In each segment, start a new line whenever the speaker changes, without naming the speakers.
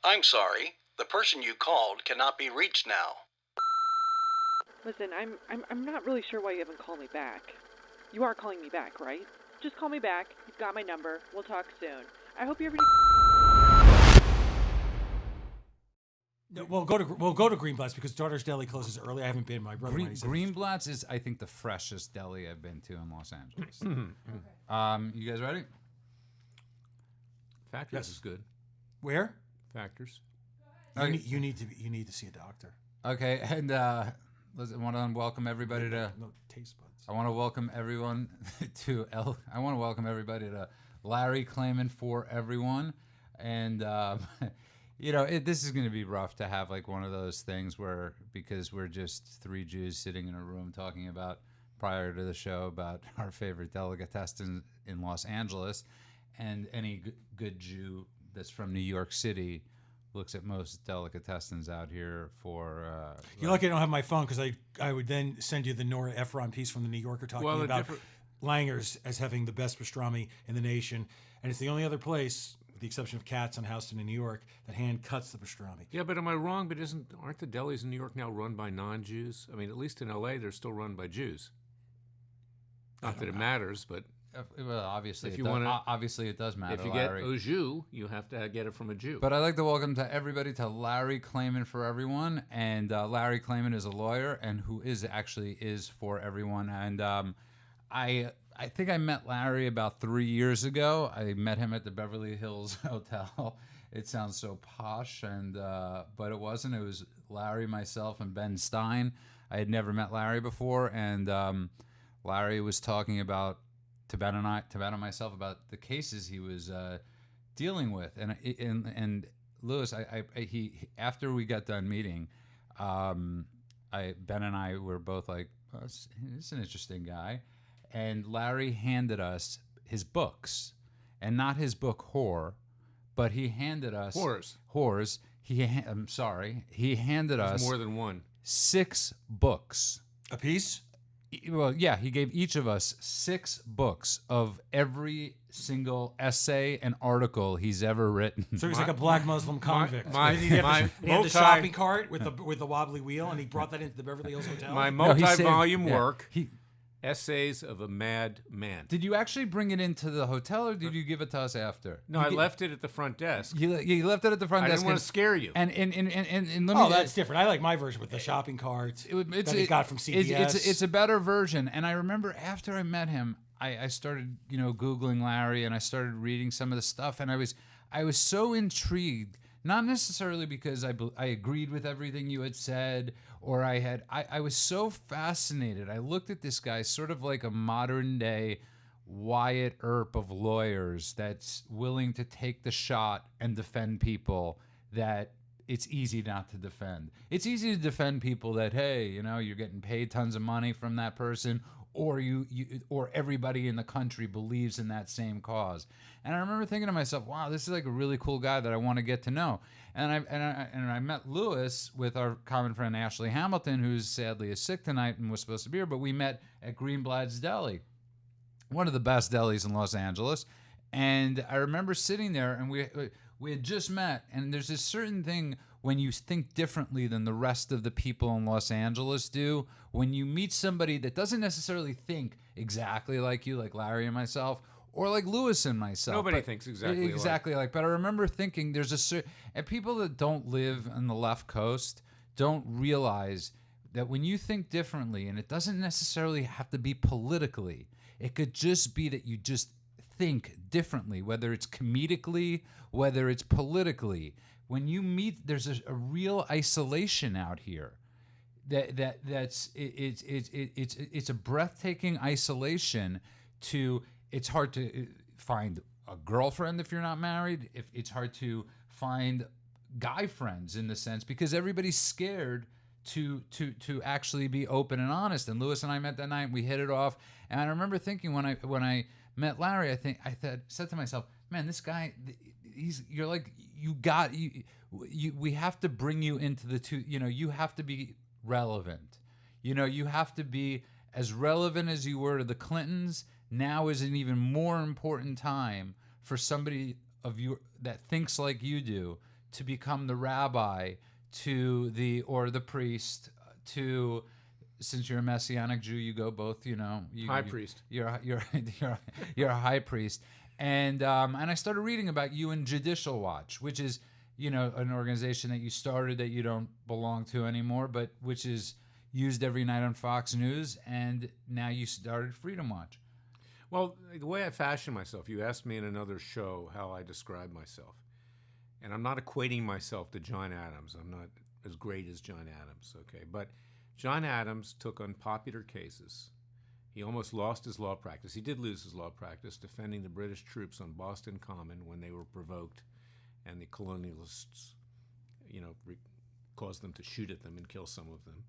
I'm sorry. The person you called cannot be reached now.
Listen, I'm not really sure why you haven't called me back. You are calling me back, right? Just call me back. You've got my number. We'll talk soon. I hope you have
No, we'll go to Greenblatt's because Daughter's Deli closes early. I haven't been. My brother went. He said-
Greenblatt's is, I think, the freshest deli I've been to in Los Angeles. You guys ready?
Factors
Yes.
is good.
Where?
Factors.
You need to see a doctor.
Okay, and I want to welcome everybody to.
No taste buds.
I want to welcome everyone to I want to welcome everybody to Larry Klayman for everyone, and this is going to be rough to have like one of those things where because we're just three Jews sitting in a room talking about prior to the show about our favorite delicatessen in Los Angeles, and any good Jew that's from New York City looks at most delicatessens out here for.
You're lucky I don't have my phone because I would then send you the Nora Ephron piece from the New Yorker talking about Langer's as having the best pastrami in the nation, and it's the only other place, with the exception of Katz on Houston in New York, that hand cuts the pastrami.
Yeah, but am I wrong? But aren't the delis in New York now run by non-Jews? I mean, at least in L.A., they're still run by Jews. Not that it matters, but
well, obviously,
if you want to,
obviously it does matter.
If you
Larry.
get au jus, you have to get it from a Jew.
But I'd like to welcome to everybody to Larry Klayman for everyone, and Larry Klayman is a lawyer and who is for everyone. And I think I met Larry about 3 years ago. I met him at the Beverly Hills Hotel. It sounds so posh, but it wasn't. It was Larry, myself, and Ben Stein. I had never met Larry before, and Larry was talking about to Ben and myself about the cases he was dealing with, and Lewis, he after we got done meeting, Ben and I were both like, oh, this is an interesting guy, and Larry handed us his books, and not his book Whore, but he handed us Whores. He handed us
more than one.
6 books
A piece.
Well, yeah, he gave each of us 6 books of every single essay and article he's ever written.
So he's like a black Muslim convict. He had the shopping cart with the wobbly wheel, and he brought that into the Beverly Hills Hotel.
My multi-volume work. Essays of a Mad Man.
Did you actually bring it into the hotel, or did you give it to us after?
No, I left it at the front desk.
You left it at the front desk.
I didn't want to scare you.
And let me.
That's different. I like my version with the shopping carts that he got from CVS.
It's a better version. And I remember after I met him, I started Googling Larry, and I started reading some of the stuff, and I was so intrigued. Not necessarily because I agreed with everything you had said, or I was so fascinated. I looked at this guy sort of like a modern day Wyatt Earp of lawyers that's willing to take the shot and defend people that it's easy not to defend. It's easy to defend people that, hey, you're getting paid tons of money from that person, or or everybody in the country believes in that same cause. And I remember thinking to myself, wow, this is like a really cool guy that I want to get to know. And I met Lewis with our common friend Ashley Hamilton, who's sadly is sick tonight and was supposed to be here, but we met at Greenblatt's Deli, one of the best delis in Los Angeles. And I remember sitting there, and we had just met, and there's this certain thing when you think differently than the rest of the people in Los Angeles do, when you meet somebody that doesn't necessarily think exactly like you, like Larry and myself, or like Lewis and myself.
Nobody thinks exactly
like. But I remember thinking there's a certain, and people that don't live on the left coast don't realize that when you think differently, and it doesn't necessarily have to be politically, it could just be that you just think differently, whether it's comedically, whether it's politically. When you meet, there's a real isolation out here. It's a breathtaking isolation. It's hard to find a girlfriend if you're not married. If it's hard to find guy friends in the sense because everybody's scared to actually be open and honest. And Lewis and I met that night. We hit it off. And I remember thinking when I met Larry, I said to myself, man, this guy, we have to bring you into the two, you have to be relevant. You have to be as relevant as you were to the Clintons. Now is an even more important time for somebody of you that thinks like you do to become the rabbi to the priest to, since you're a Messianic Jew, you go both,
High priest.
You're a high priest. And I started reading about you in Judicial Watch, which is, an organization that you started that you don't belong to anymore, but which is used every night on Fox News, and now you started Freedom Watch.
Well, the way I fashion myself, you asked me in another show how I describe myself. And I'm not equating myself to John Adams. I'm not as great as John Adams, okay? But John Adams took unpopular cases. He almost lost his law practice. He did lose his law practice defending the British troops on Boston Common when they were provoked and the colonialists, caused them to shoot at them and kill some of them.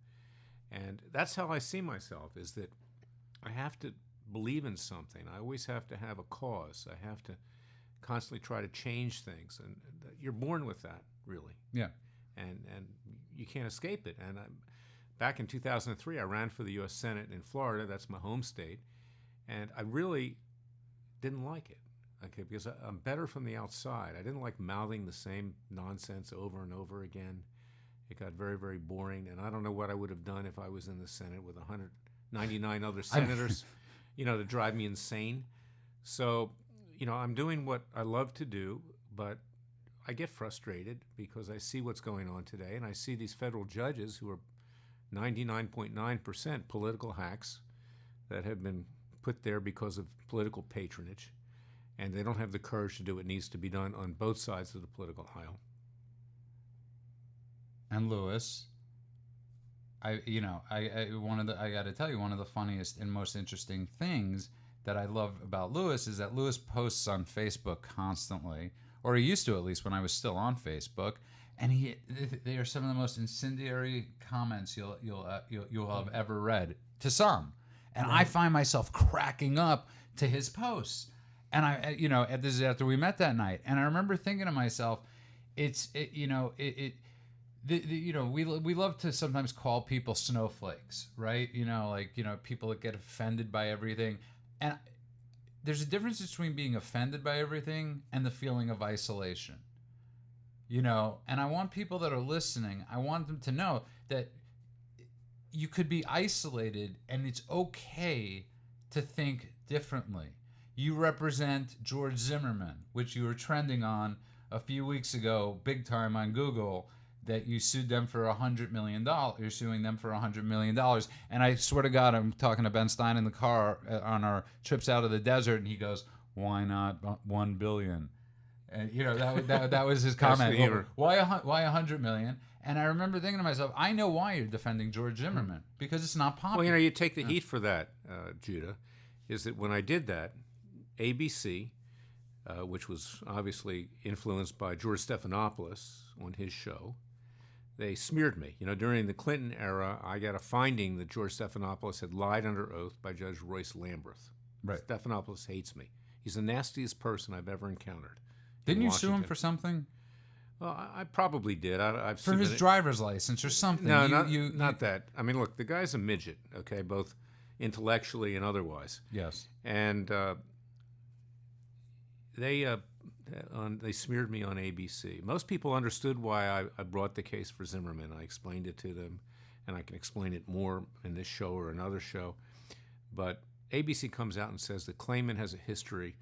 And that's how I see myself, is that I have to believe in something. I always have to have a cause. I have to constantly try to change things. And you're born with that, really.
Yeah.
And you can't escape it. And back in 2003, I ran for the U.S. Senate in Florida. That's my home state. And I really didn't like it, okay, because I'm better from the outside. I didn't like mouthing the same nonsense over and over again. It got very, very boring. And I don't know what I would have done if I was in the Senate with 199 other senators, to drive me insane. So, I'm doing what I love to do, but I get frustrated because I see what's going on today, and I see these federal judges who are 99.9% political hacks that have been put there because of political patronage, and they don't have the courage to do what needs to be done on both sides of the political aisle.
And Lewis, I got to tell you, one of the funniest and most interesting things that I love about Lewis is that Lewis posts on Facebook constantly, or he used to, at least when I was still on Facebook, and they are some of the most incendiary comments you'll have ever read to some, and I find myself cracking up to his posts, and this is after we met that night, and I remember thinking to myself, we love to sometimes call people snowflakes, right? People that get offended by everything. And there's a difference between being offended by everything and the feeling of isolation. And I want people that are listening, I want them to know that you could be isolated and it's okay to think differently. You represent George Zimmerman, which you were trending on a few weeks ago, big time on Google, that you sued them for $100 million. You're suing them for $100 million. And I swear to God, I'm talking to Ben Stein in the car on our trips out of the desert, and he goes, "Why not $1 billion?" And that was his comment. Why $100 million? And I remember thinking to myself, I know why you're defending George Zimmerman, because it's not popular.
Well, you take the heat for that, Judah, is that when I did that, ABC, which was obviously influenced by George Stephanopoulos on his show, they smeared me. During the Clinton era, I got a finding that George Stephanopoulos had lied under oath by Judge Royce Lamberth.
Right.
Stephanopoulos hates me. He's the nastiest person I've ever encountered.
Didn't you sue him for something?
Well, I probably did. I've
for his driver's license or something.
No, not that. I mean, look, the guy's a midget, okay, both intellectually and otherwise.
Yes.
And they smeared me on ABC. Most people understood why I brought the case for Zimmerman. I explained it to them, and I can explain it more in this show or another show. But ABC comes out and says that Klayman has a history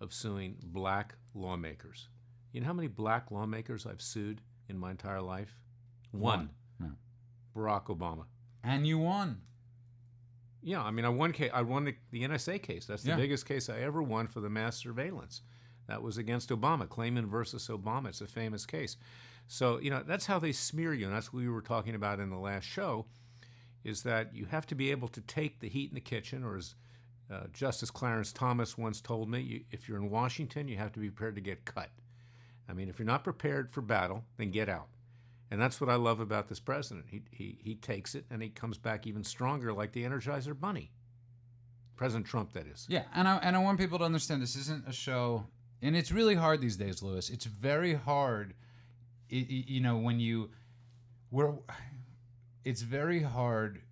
of suing black lawmakers. You know how many black lawmakers I've sued in my entire life? One.
No.
Barack Obama.
And you won.
Yeah, I mean, I won the NSA case. That's the biggest case I ever won for the mass surveillance. That was against Obama. Klayman versus Obama. It's a famous case. So, that's how they smear you. And that's what we were talking about in the last show, is that you have to be able to take the heat in the kitchen, or as Justice Clarence Thomas once told me, if you're in Washington, you have to be prepared to get cut. I mean, if you're not prepared for battle, then get out. And that's what I love about this president. He takes it, and he comes back even stronger, like the Energizer Bunny. President Trump, that is.
Yeah, and I want people to understand this isn't a show, and it's really hard these days, Lewis. It's very hard, it's very hard.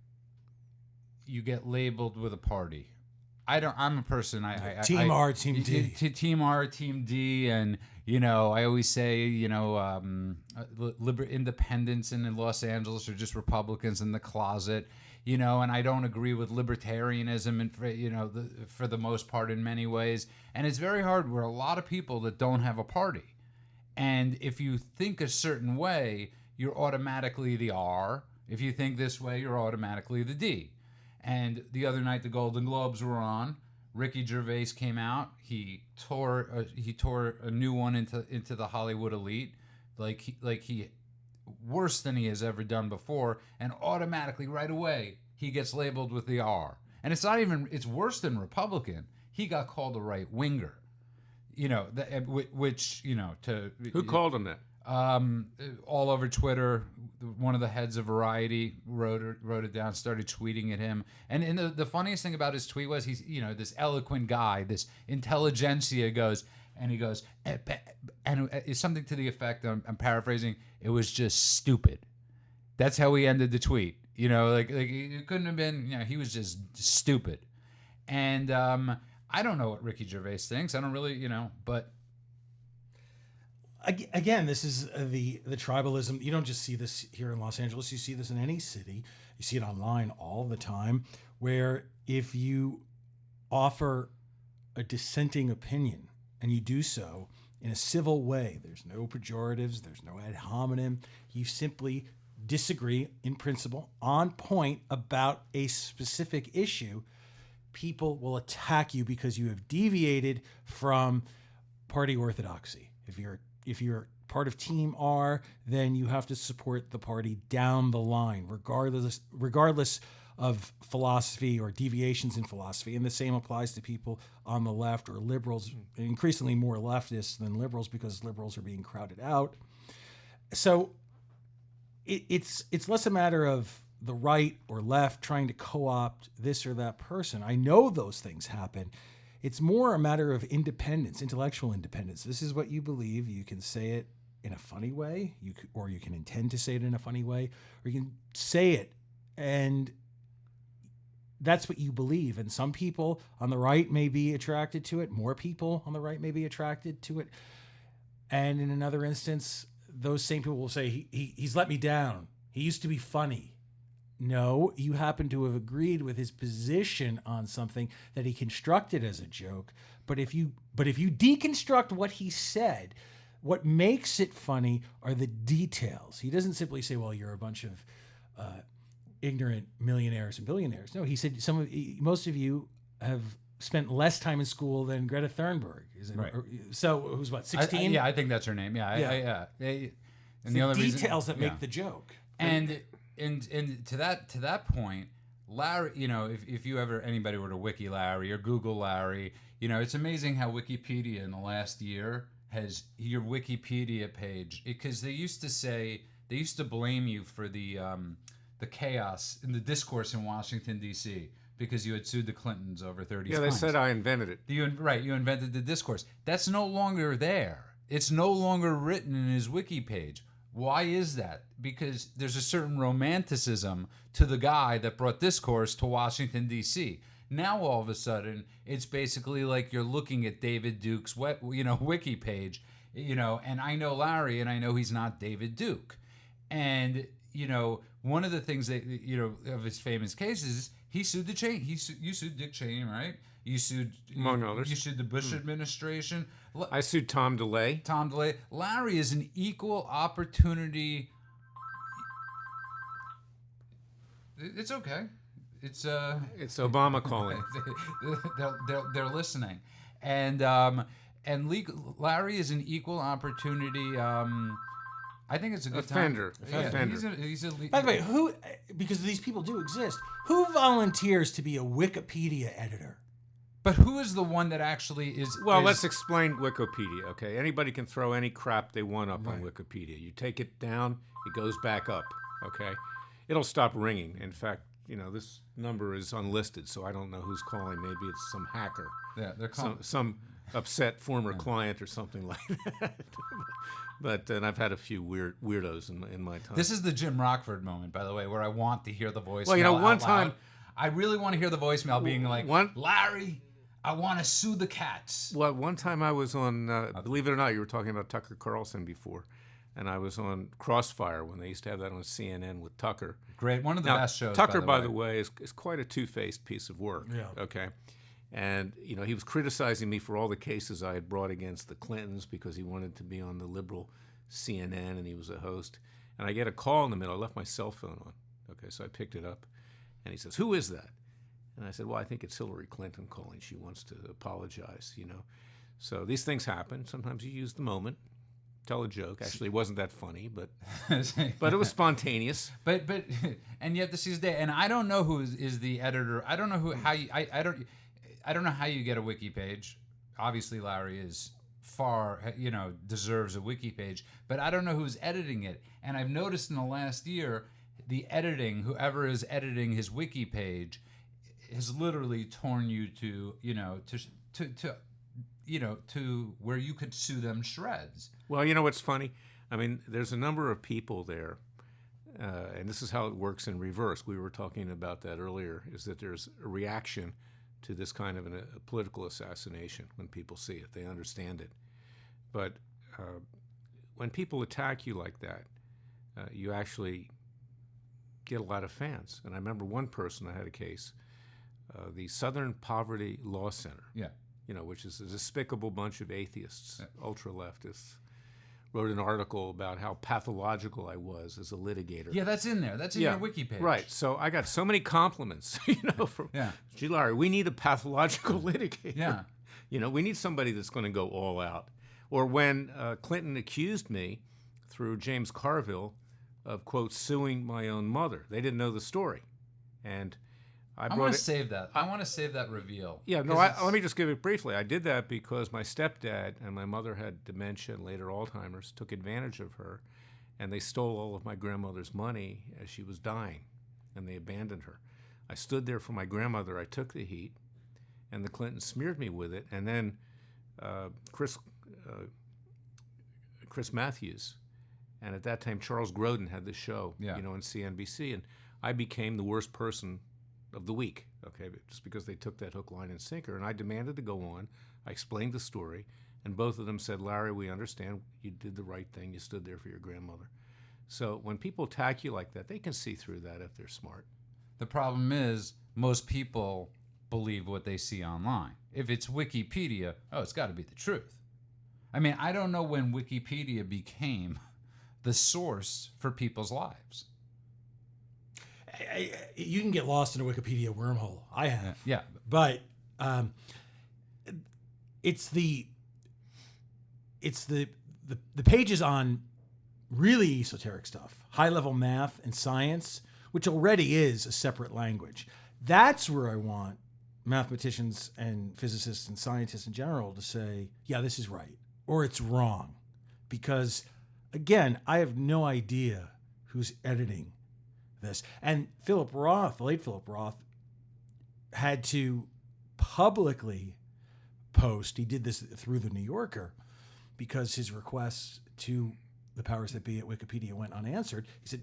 You get labeled with a party. I'm a person.
Team R, Team D.
Team R, Team D, and I always say, independents in Los Angeles are just Republicans in the closet, and I don't agree with libertarianism, and for the most part in many ways. And it's very hard. We're a lot of people that don't have a party. And if you think a certain way, you're automatically the R. If you think this way, you're automatically the D. And the other night, the Golden Globes were on. Ricky Gervais came out. He tore a new one into the Hollywood elite, like he worse than he has ever done before, and automatically right away he gets labeled with the R. And it's worse than Republican. He got called a right winger.
Who called him that?
All over Twitter. One of the heads of Variety wrote it down, started tweeting at him. And the funniest thing about his tweet was he's this eloquent guy, this intelligentsia goes, and he goes, and it's something to the effect, I'm paraphrasing, it was just stupid. That's how he ended the tweet. Like it couldn't have been, he was just stupid. And I don't know what Ricky Gervais thinks. I don't really, but
again, this is the tribalism. You don't just see this here in Los Angeles. You see this in any city. You see it online all the time, where if you offer a dissenting opinion and you do so in a civil way, there's no pejoratives, there's no ad hominem. You simply disagree in principle, on point about a specific issue. People will attack you because you have deviated from party orthodoxy. If you're part of Team R, then you have to support the party down the line, regardless of philosophy or deviations in philosophy. And the same applies to people on the left or liberals, increasingly more leftists than liberals because liberals are being crowded out. So it's less a matter of the right or left trying to co-opt this or that person. I know those things happen. It's more a matter of independence, intellectual independence. This is what you believe. You can say it in a funny way, or you can intend to say it in a funny way, or you can say it, and that's what you believe. And some people on the right may be attracted to it. More people on the right may be attracted to it. And in another instance, those same people will say, he's let me down. He used to be funny. No, you happen to have agreed with his position on something that he constructed as a joke. But if you deconstruct what he said, what makes it funny are the details. He doesn't simply say, well, you're a bunch of ignorant millionaires and billionaires. No, he said most of you have spent less time in school than Greta Thunberg. Is it,
right.
So it was what, 16?
I think that's her name. Yeah. And
the details that make the joke.
And to that point, Larry, if you ever, anybody were to wiki Larry or Google Larry, it's amazing how Wikipedia in the last year has your Wikipedia page, because they used to blame you for the chaos in the discourse in Washington D.C. because you had sued the Clintons over 30 times.
Yeah, they said I invented it.
You invented the discourse. That's no longer there. It's no longer written in his wiki page. Why is that? Because there's a certain romanticism to the guy that brought discourse to Washington, D.C. Now, all of a sudden, it's basically like you're looking at David Duke's wiki page, and I know Larry, and I know he's not David Duke. And, one of the things that, of his famous cases is he sued the Cheney. You sued Dick Cheney, right? You sued,
among others.
You sued the Bush administration.
I sued Tom DeLay.
Larry is an equal opportunity. It's okay. It's
Obama calling.
they're listening, and Larry is an equal opportunity. I think it's a good
offender.
Time.
Offender.
He's a
By the way, because these people do exist, who volunteers to be a Wikipedia editor?
But who is the one that actually is...
Well, let's explain Wikipedia, okay? Anybody can throw any crap they want up on
Right.
Wikipedia. You take it down, it goes back up, okay? It'll stop ringing. In fact, this number is unlisted, so I don't know who's calling. Maybe it's some hacker.
Yeah, they're calling.
Some upset former client or something like that. But and I've had a few weirdos in my time.
This is the Jim Rockford moment, by the way, where I want to hear the voicemail.
Well, one
out
time...
loud. I really want to hear the voicemail being like, Larry, I want to sue the cats.
Well, one time I was on, believe it or not, you were talking about Tucker Carlson before, and I was on Crossfire when they used to have that on CNN with Tucker.
Great, one of the best shows.
Tucker, by the way, is quite a two-faced piece of work.
Yeah.
Okay. And, he was criticizing me for all the cases I had brought against the Clintons because he wanted to be on the liberal CNN and he was a host. And I get a call in the middle. I left my cell phone on. Okay, so I picked it up. And he says, "Who is that?" And I said, "Well, I think it's Hillary Clinton calling. She wants to apologize, So these things happen. Sometimes you use the moment, tell a joke. Actually, it wasn't that funny, but it was spontaneous.
But and yet this is day. And I don't know who is the editor. I don't know I don't know how you get a wiki page. Obviously, Larry is deserves a wiki page, but I don't know who's editing it. And I've noticed in the last year, whoever is editing his wiki page, has literally torn you to where you could sue them shreds.
Well, you know what's funny? I mean, there's a number of people there, and this is how it works in reverse. We were talking about that earlier, is that there's a reaction to this kind of a political assassination when people see it. They understand it. But when people attack you like that, you actually get a lot of fans. And I remember one person, I had a case, the Southern Poverty Law Center, which is a despicable bunch of atheists, ultra-leftists, wrote an article about how pathological I was as a litigator.
Yeah, that's in there. That's in your wiki page.
Right. So I got so many compliments, from gee, Larry, we need a pathological litigator. Yeah. We need somebody that's going to go all out. Or when Clinton accused me through James Carville of, quote, suing my own mother. They didn't know the story. And
I want to save that. I want to save that reveal.
Yeah, no, let me just give it briefly. I did that because my stepdad and my mother had dementia and later Alzheimer's, took advantage of her, and they stole all of my grandmother's money as she was dying, and they abandoned her. I stood there for my grandmother. I took the heat, and the Clintons smeared me with it. And then Chris Matthews, and at that time Charles Grodin had the show, on CNBC, and I became the worst person of the week, just because they took that hook, line, and sinker. And I demanded to go on. I explained the story, and both of them said, "Larry, we understand. You did the right thing. You stood there for your grandmother." So when people attack you like that, they can see through that if they're smart.
The problem is most people believe what they see online. If it's Wikipedia, it's got to be the truth. I mean, I don't know when Wikipedia became the source for people's lives.
You can get lost in a Wikipedia wormhole. I have.
Yeah.
But it's the pages on really esoteric stuff, high-level math and science, which already is a separate language. That's where I want mathematicians and physicists and scientists in general to say, yeah, this is right, or it's wrong. Because, again, I have no idea who's editing this. And Philip Roth, the late Philip Roth, had to publicly post, he did this through the New Yorker, because his requests to the powers that be at Wikipedia went unanswered. He said,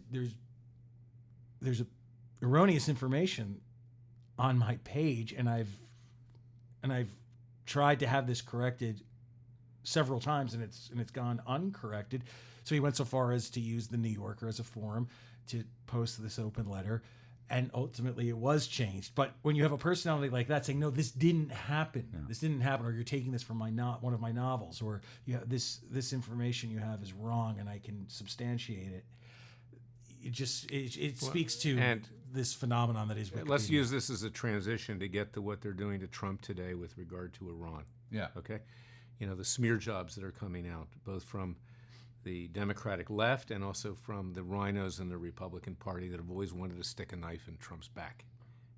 there's erroneous information on my page, and I've tried to have this corrected several times, and it's gone uncorrected. So he went so far as to use the New Yorker as a forum to post this open letter, and ultimately it was changed. But when you have a personality like that saying, "No, this didn't happen. Yeah. This didn't happen," or "You're taking this from one of my novels," or this information you have is wrong, and I can substantiate it. It speaks to this phenomenon that is Wikipedia.
Let's use this as a transition to get to what they're doing to Trump today with regard to Iran.
Yeah.
Okay. The smear jobs that are coming out, both from the Democratic left and also from the rhinos in the Republican Party that have always wanted to stick a knife in Trump's back.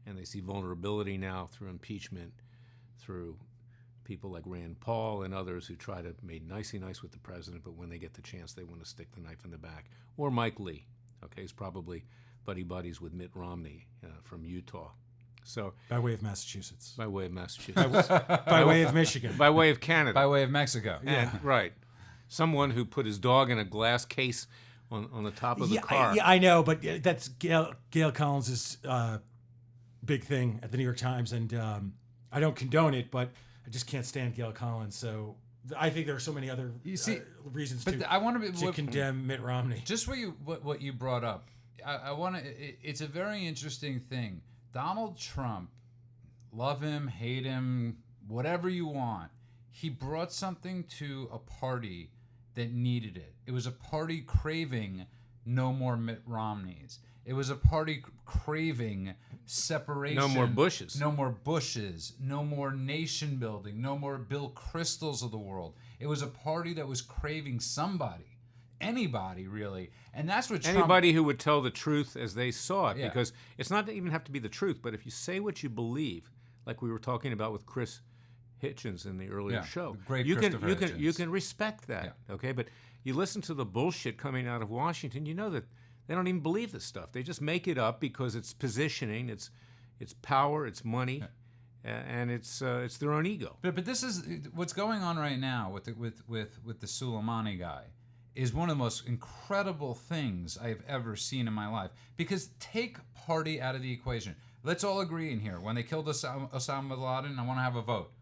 And they see vulnerability now through impeachment, through people like Rand Paul and others who try to make nicey nice with the president, but when they get the chance, they want to stick the knife in the back. Or Mike Lee, he's probably buddies with Mitt Romney from Utah. So
by way of Massachusetts.
By way of Massachusetts.
By way of Michigan.
By way of Canada.
By way of Mexico.
Yeah. Right. Someone who put his dog in a glass case on the top of the car.
I know, but that's Gail Collins' big thing at the New York Times, and I don't condone it, but I just can't stand Gail Collins. So I think there are so many other reasons
I want
to condemn Mitt Romney.
Just what you brought up. I want to. It's a very interesting thing. Donald Trump, love him, hate him, whatever you want. He brought something to a party that needed it. It was a party craving no more Mitt Romneys. It was a party craving separation.
No more Bushes.
No more Bushes. No more nation building. No more Bill Kristols of the world. It was a party that was craving somebody. Anybody, really. And that's what
anybody who would tell the truth as they saw it. Yeah. Because it's not even have to be the truth, but if you say what you believe, like we were talking about with Chris Hitchens in the earlier show, you can respect that. Yeah. Okay, but you listen to the bullshit coming out of Washington, you know that they don't even believe this stuff. They just make it up because it's positioning, it's power, it's money, and it's their own ego.
But this is what's going on right now with the Soleimani guy is one of the most incredible things I've ever seen in my life. Because take party out of the equation. Let's all agree in here. When they killed Osama bin Laden, I want to have a vote.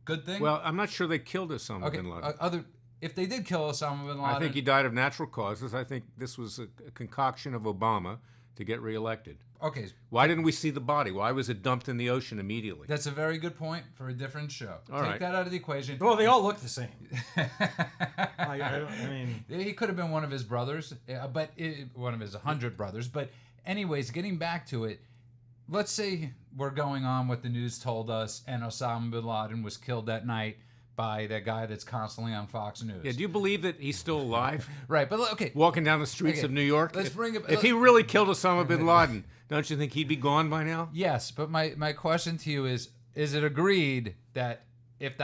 Good thing?
Well, I'm not sure they killed Osama bin Laden.
If they did kill Osama bin Laden...
I think he died of natural causes. I think this was a concoction of Obama to get reelected.
Okay.
Why didn't we see the body? Why was it dumped in the ocean immediately?
That's a very good point for a different show. Take that out of the equation.
Well, they all look the same. I mean...
He could have been one of his brothers, but one of his 100 brothers. But anyways, getting back to it, let's say we're going on what the news told us and Osama bin Laden was killed that night by that guy that's constantly on Fox News.
Yeah, do you believe that he's still alive?
Right, but okay.
Walking down the streets of New York? If he really killed Osama bin Laden, don't you think he'd be gone by now?
Yes, but my question to you is it agreed that if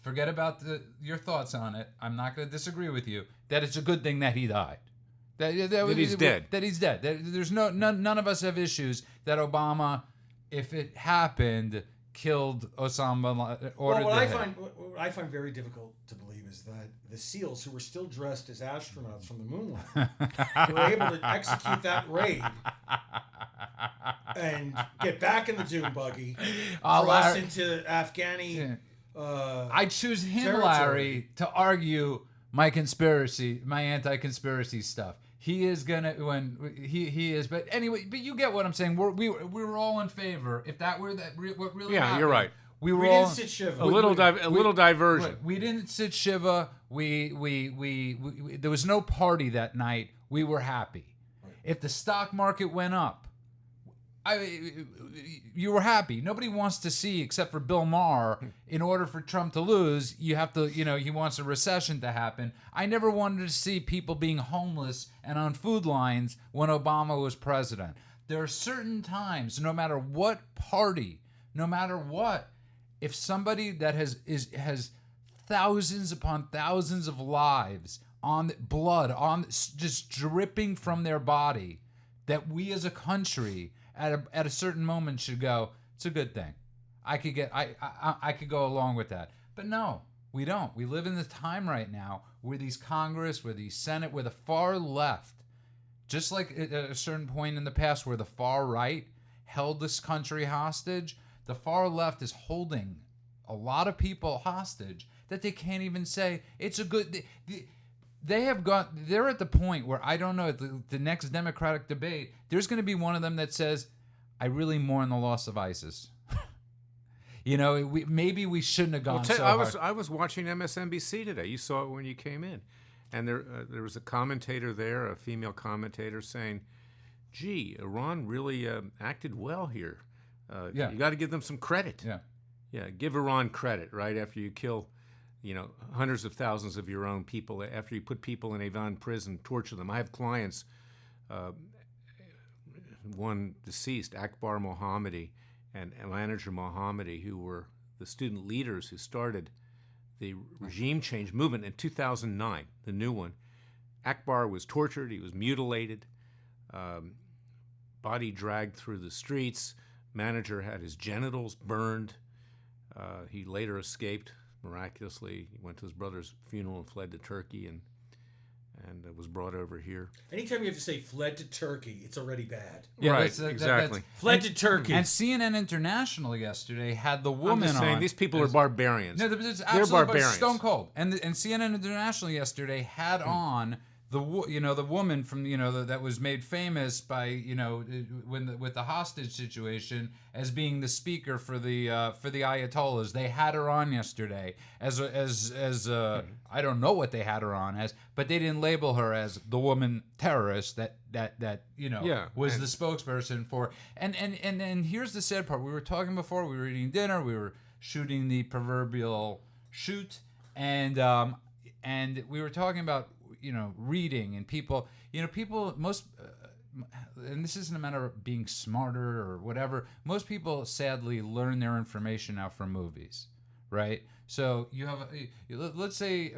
forget about your thoughts on it, I'm not going to disagree with you, that it's a good thing that he died. That
he's dead.
That he's dead. There's none of us have issues that Obama, if it happened, killed Osama.
What I find very difficult to believe is that the SEALs, who were still dressed as astronauts from the moon landing, were able to execute that raid and get back in the dune buggy, cross into Afghani.
I choose him,
territory.
Larry, to argue my anti-conspiracy stuff. He is gonna he is, but anyway. But you get what I'm saying. We were all in favor. If that were what really happened,
you're right.
We didn't sit Shiva.
A little diversion.
We didn't sit Shiva. We there was no party that night. We were happy. Right. If the stock market went up, you were happy. Nobody wants to see, except for Bill Maher, in order for Trump to lose, you have to, he wants a recession to happen. I never wanted to see people being homeless and on food lines when Obama was president. There are certain times, no matter what party, no matter what, if somebody that has thousands upon thousands of lives on blood, on just dripping from their body, that we as a country at a certain moment should go, it's a good thing. I could go along with that. But no, we don't. We live in the time right now where these Congress, where the Senate, where the far left, just like at a certain point in the past where the far right held this country hostage, the far left is holding a lot of people hostage that they can't even say it's a good... They're at the point where I don't know, the next Democratic debate, there's going to be one of them that says, I really mourn the loss of ISIS. Maybe we shouldn't have gone so hard.
I was watching MSNBC today. You saw it when you came in. And there was a commentator there, a female commentator, saying, gee, Iran really acted well here. You got to give them some credit. Yeah, give Iran credit, right, after you kill hundreds of thousands of your own people, after you put people in Iran prison, torture them. I have clients, one deceased, Akbar Mohammadi, and manager Mohammadi, who were the student leaders who started the regime change movement in 2009, the new one. Akbar was tortured, he was mutilated, body dragged through the streets, manager had his genitals burned, he later escaped. Miraculously, he went to his brother's funeral and fled to Turkey, and and was brought over here.
Anytime you have to say fled to Turkey, it's already bad.
Yeah,
right,
that's
exactly.
Fled to Turkey.
And CNN International yesterday had the woman
I'm just saying,
on.
these people are barbarians.
No, it's
They're
absolutely
barbarians.
stone cold. And CNN International yesterday had on the woman from that was made famous by with the hostage situation as being the speaker for the Ayatollahs. They had her on yesterday as I don't know what they had her on as, but they didn't label her as the woman terrorist that was the spokesperson for. And here's the sad part. We were talking before. We were eating dinner. We were shooting the proverbial shoot, and we were talking about reading and people most and this isn't a matter of being smarter or whatever. Most people sadly learn their information now from movies, right? So you have let's say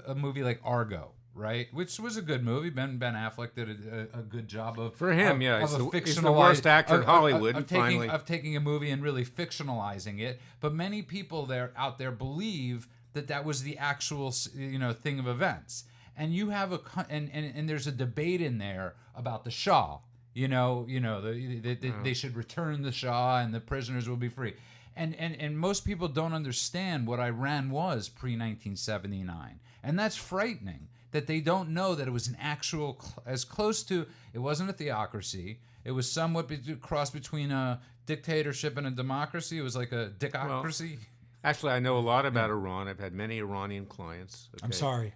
a movie like Argo, right, which was a good movie. Ben Affleck did a good job of
For him,
of
he's the worst actor in Hollywood.
of taking a movie and really fictionalizing it. But many people out there believe that was the actual thing of events. And you have and there's a debate in there about the Shah. They should return the Shah and the prisoners will be free. And most people don't understand what Iran was pre-1979. And that's frightening, that they don't know that it was an actual, as close to, it wasn't a theocracy. It was somewhat cross between a dictatorship and a democracy. It was like a dickocracy.
Well, actually, I know a lot about Iran. I've had many Iranian clients. Okay?
I'm sorry.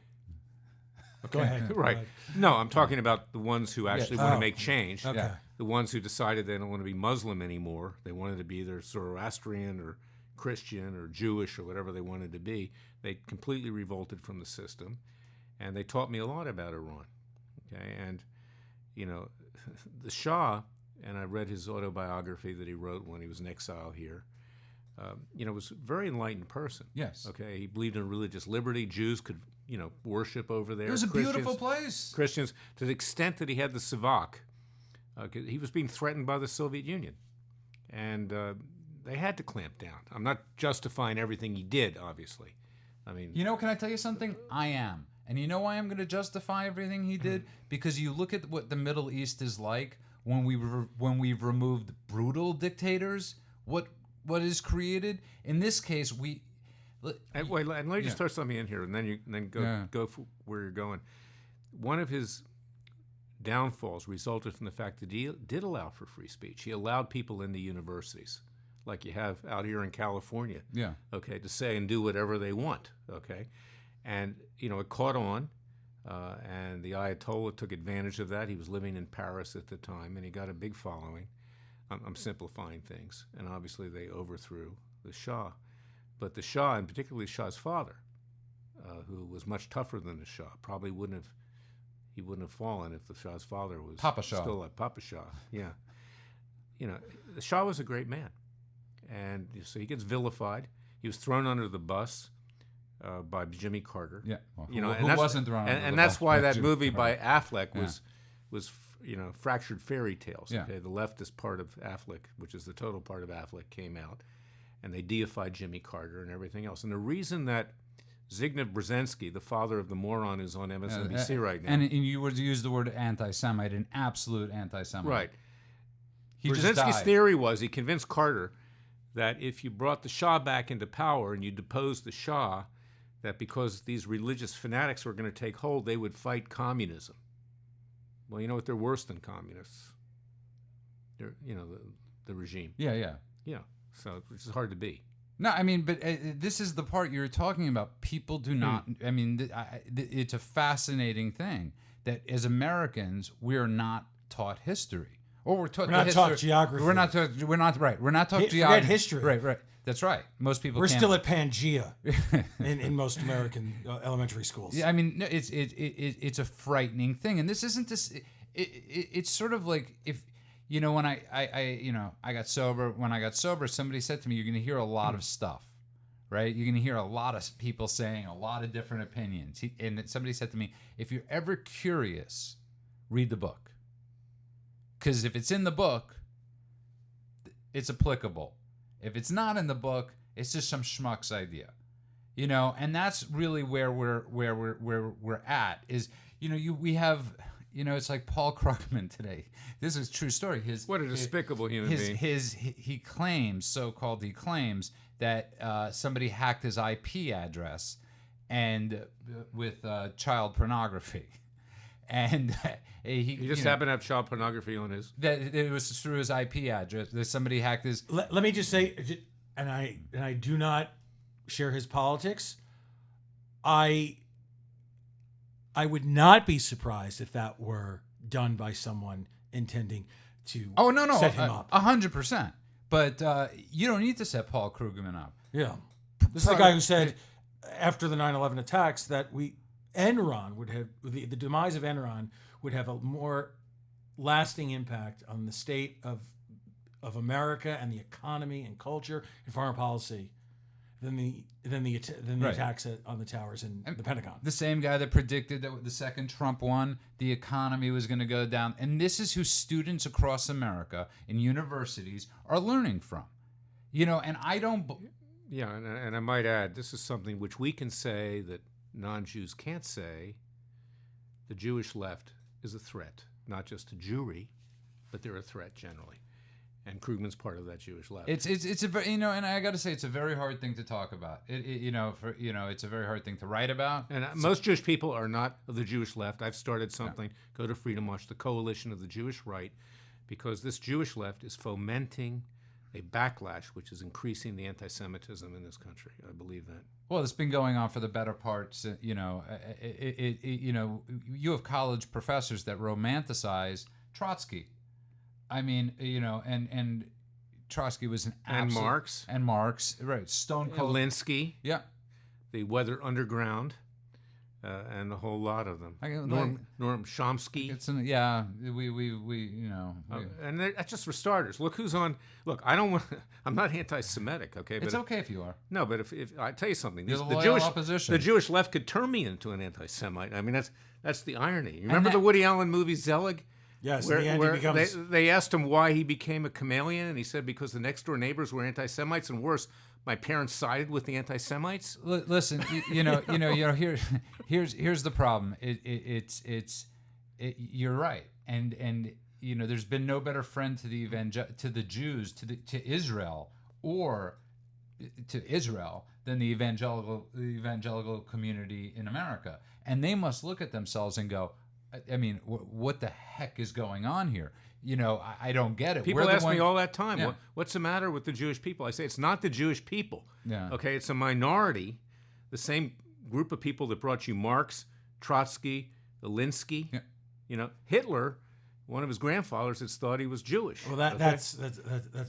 Okay.
Go ahead.
Right.
Go ahead.
No, I'm talking about the ones who actually want to make change.
Okay.
Yeah.
The ones who decided they don't want to be Muslim anymore. They wanted to be either Zoroastrian or Christian or Jewish or whatever they wanted to be. They completely revolted from the system. And they taught me a lot about Iran. Okay. And, the Shah, and I read his autobiography that he wrote when he was in exile here, was a very enlightened person.
Yes.
Okay. He believed in religious liberty. Jews could, worship over there.
It was a
Christians-
beautiful place.
Christians, to the extent that he had the Savak, he was being threatened by the Soviet Union. And they had to clamp down. I'm not justifying everything he did, obviously. I mean...
Can I tell you something? I am. And you know why I'm going to justify everything he did? Because you look at what the Middle East is like when we've removed brutal dictators. What is created? In this case, we...
And let me just throw something in here, and then go for where you're going. One of his downfalls resulted from the fact that he did allow for free speech. He allowed people into universities, like you have out here in California.
Yeah.
Okay, to say and do whatever they want. Okay, and it caught on, and the Ayatollah took advantage of that. He was living in Paris at the time, and he got a big following. I'm simplifying things, and obviously they overthrew the Shah. But the Shah, and particularly the Shah's father, who was much tougher than the Shah, probably wouldn't have fallen if the Shah's father was
Papa Shah.
still like Papa Shah. Yeah, the Shah was a great man, and so he gets vilified. He was thrown under the bus by Jimmy Carter.
Yeah, well,
who
wasn't thrown under the
and that's
bus
why
by
that
Jimmy
movie by
Carter?
Affleck was fractured fairy tales.
Yeah.
Okay, the leftist part of Affleck, which is the total part of Affleck, came out. And they deified Jimmy Carter and everything else. And the reason that Zbigniew Brzezinski, the father of the moron, who's on MSNBC right now.
And you would use the word anti-Semite, an absolute anti-Semite.
Right.
He just
Brzezinski's
died.
theory was he convinced Carter that if you brought the Shah back into power and you deposed the Shah, that because these religious fanatics were going to take hold, they would fight communism. Well, you know what? They're worse than communists. They're, the regime.
Yeah, yeah.
Yeah. So it's hard to be.
No, I mean, but this is the part you're talking about. People do not. I mean, it's a fascinating thing that as Americans we're not taught history, or we're taught
taught geography.
We're not taught. We're not right. We're not taught
Forget
geography.
history.
Right. That's right. Most people.
We're
can't.
still at Pangea in most American elementary schools.
Yeah, I mean, no, it's a frightening thing, and this isn't this. It's sort of like if. When I got sober. When I got sober, somebody said to me, "You're going to hear a lot of stuff, right? You're going to hear a lot of people saying a lot of different opinions." And somebody said to me, "If you're ever curious, read the book, because if it's in the book, it's applicable. If it's not in the book, it's just some schmuck's idea, And that's really where we're at. Is we have, it's like Paul Krugman today. This is a true story.
What a despicable human being.
He claims that somebody hacked his IP address and with child pornography. And
he just happened to have child pornography on his.
That it was through his IP address that somebody hacked his.
Let me just say, and I do not share his politics. I would not be surprised if that were done by someone intending to set him up.
100%. But you don't need to set Paul Krugman up.
Yeah. This is the guy who said after the 9/11 attacks that Enron would have the demise of Enron would have a more lasting impact on the state of America and the economy and culture and foreign policy than the attacks on the towers and the Pentagon.
The same guy that predicted that the second Trump won, the economy was going to go down. And this is who students across America in universities are learning from. And I don't.
Yeah, and I might add, this is something which we can say that non-Jews can't say. The Jewish left is a threat, not just to Jewry, but they're a threat generally. And Krugman's part of that Jewish left.
It's a very, and I got to say, it's a very hard thing to talk about. It's a very hard thing to write about.
And most Jewish people are not of the Jewish left. I've started something. No. Go to Freedom Watch, the coalition of the Jewish right, because this Jewish left is fomenting a backlash which is increasing the anti-Semitism in this country. I believe that.
Well, it's been going on for the better parts. You have college professors that romanticize Trotsky. I mean, and Trotsky was an absolute... And Marx. Right. Stone Cold.
Linsky.
Yeah.
The Weather Underground. And a whole lot of them. Noam Chomsky. And that's just for starters. Look who's on. Look, I'm not anti-Semitic, okay? But
it's okay if you are.
No, but if I tell you something,
the
Jewish left could turn me into an anti-Semite. I mean, that's the irony. You remember the Woody Allen movie Zelig?
Yes,
where they asked him why he became a chameleon, and he said because the next door neighbors were anti-Semites, and worse, my parents sided with the anti-Semites.
Listen, here's the problem. You're right, and there's been no better friend to the Jews, to Israel, or to Israel than the evangelical community in America, and they must look at themselves and go, I mean, what the heck is going on here? I don't get it.
People ask me all that time, what's the matter with the Jewish people? I say, it's not the Jewish people.
Yeah.
Okay, it's a minority, the same group of people that brought you Marx, Trotsky, Linsky.
Yeah.
Hitler, one of his grandfathers, had thought he was Jewish.
Well, that's a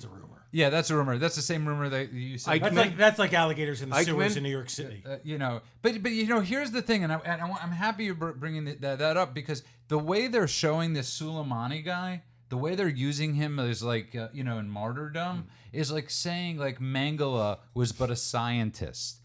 rumor.
Yeah, that's a rumor. That's the same rumor that you said.
That's like alligators in the sewers in New York City.
But here's the thing, and I'm happy you're bringing that up, because the way they're showing this Soleimani guy, the way they're using him as in martyrdom, is like saying like Mengele was but a scientist.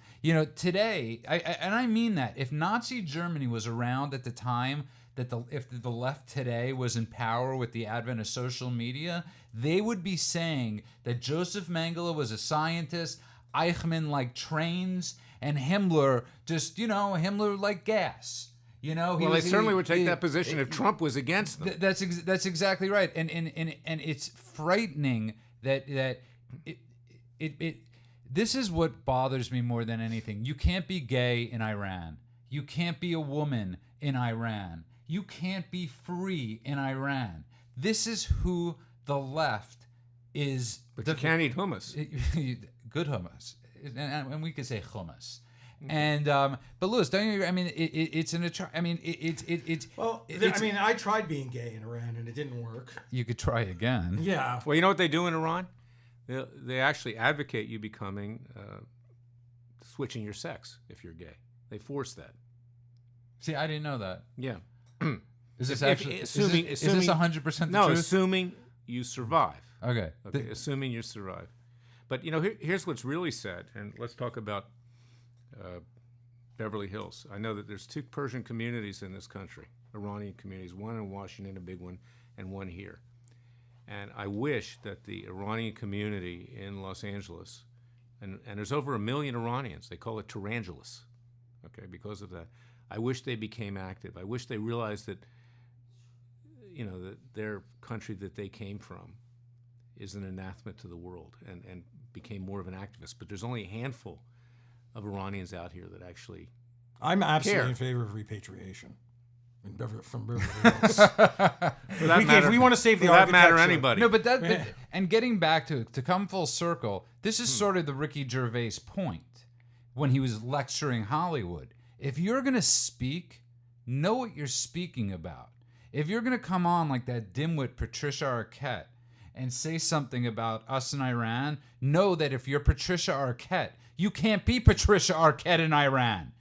Today, I mean that if Nazi Germany was around at the time, if the left today was in power with the advent of social media, they would be saying that Joseph Mengele was a scientist, Eichmann liked trains, and Himmler Himmler liked gas.
They certainly would take that position if Trump was against them.
That's exactly right, and it's frightening that this is what bothers me more than anything. You can't be gay in Iran. You can't be a woman in Iran. You can't be free in Iran. This is who the left is.
But you can't eat hummus.
Good hummus, and we could say hummus. And but Louis, don't you? I mean, it's an attraction. I mean, it's.
Well, I tried being gay in Iran and it didn't work.
You could try again.
Yeah.
Well, you know what they do in Iran? They actually advocate you becoming, switching your sex if you're gay. They force that.
See, I didn't know that.
Yeah.
Is this actually? Is this 100% the truth?
No, assuming you survive.
Okay.
Assuming you survive. But here's what's really sad, and let's talk about Beverly Hills. I know that there's 2 Persian communities in this country, Iranian communities, one in Washington, a big one, and one here. And I wish that the Iranian community in Los Angeles, and there's over 1 million Iranians, they call it Tarantulas, okay, because of that. I wish they became active. I wish they realized that, that their country that they came from is an anathema to the world and became more of an activist. But there's only a handful of Iranians out here that actually
I'm absolutely
care.
in favor of repatriation from Beverly Hills. If we want to save the
that matter,
architecture.
anybody.
No, but and getting back to come full circle, this is sort of the Ricky Gervais point when he was lecturing Hollywood. If you're going to speak, know what you're speaking about. If you're going to come on like that dimwit Patricia Arquette and say something about us in Iran, know that if you're Patricia Arquette, you can't be Patricia Arquette in Iran.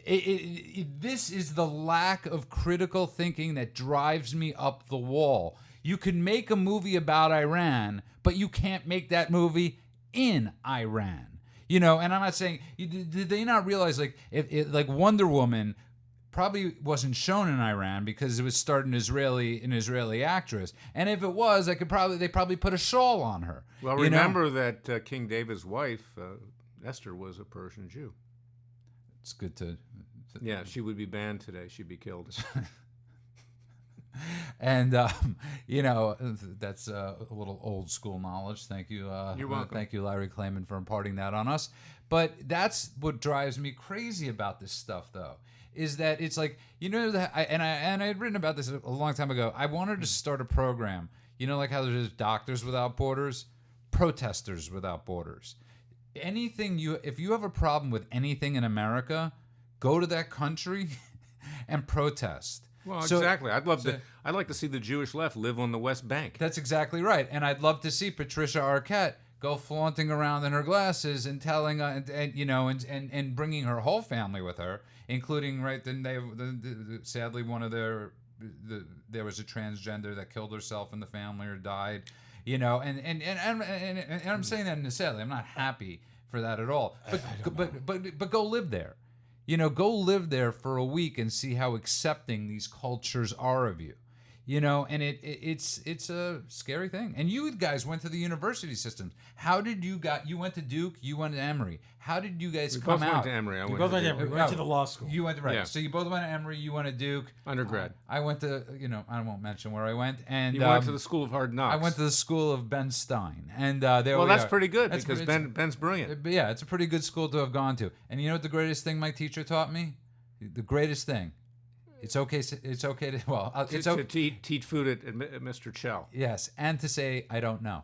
This is the lack of critical thinking that drives me up the wall. You can make a movie about Iran, but you can't make that movie in Iran. And I'm not saying, did they not realize, like Wonder Woman probably wasn't shown in Iran because it was starring an Israeli actress, and if it was, they probably put a shawl on her.
Well, remember that King David's wife, Esther, was a Persian Jew.
It's good to.
Yeah, she would be banned today. She'd be killed.
And that's a little old school knowledge. Thank you.
You're welcome.
Thank you, Larry Klayman, for imparting that on us. But that's what drives me crazy about this stuff, though, is that it's like I had written about this a long time ago. I wanted to start a program. Like how there's Doctors Without Borders, Protesters Without Borders. If you have a problem with anything in America, go to that country and protest.
Well, exactly. I'd like to see the Jewish left live on the West Bank.
That's exactly right. And I'd love to see Patricia Arquette go flaunting around in her glasses and telling and bringing her whole family with her, including sadly one of there was a transgender that killed herself in the family or died. And I'm saying that sadly. I'm not happy for that at all. But go live there. Go live there for a week and see how accepting these cultures are of you. And it's a scary thing. And you guys went to the university systems. How did you went to Duke, you went to Emory. How did you guys come out?
We both went to Emory.
We both went to Emory. We went to the law school.
You went right.
Yeah.
So you both went to Emory. You went to Duke.
Undergrad.
I went to I won't mention where I went. And
you went to the School of Hard Knocks.
I went to the school of Ben Stein. And
that's pretty good because Ben's brilliant.
Yeah, it's a pretty good school to have gone to. And you know what the greatest thing my teacher taught me? The greatest thing. It's okay to
eat food at Mr. Chell.
Yes, and to say I don't know.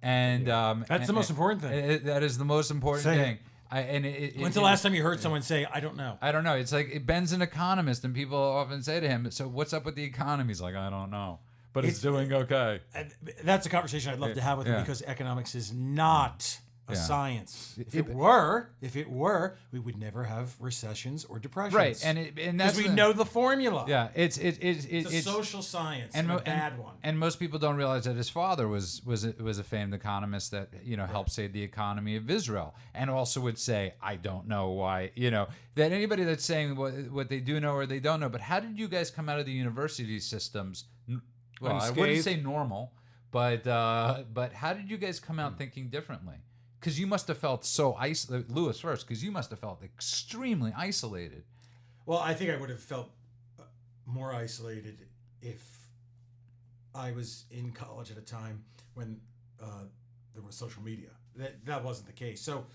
And
that's the most important thing.
That is the most important thing.
When's the last time you heard someone say, I don't know?
I don't know. It's like Ben's an economist, and people often say to him, so what's up with the economy? He's like, I don't know. But it's doing okay.
That's a conversation I'd love to have with him because economics is not a science. If it were, we would never have recessions or depressions.
Right, and that's
because we know the formula.
Yeah, it's
a social science and a bad one.
And most people don't realize that his father was a famed economist that helped save the economy of Israel, and also would say, I don't know why. That anybody that's saying what they do know or they don't know. But how did you guys come out of the university systems? Well, I wouldn't say normal, but how did you guys come out thinking differently? Because you must have felt so isolated. Lewis first, because you must have felt extremely isolated.
Well, I think I would have felt more isolated if I was in college at a time when there was social media. That wasn't the case. So,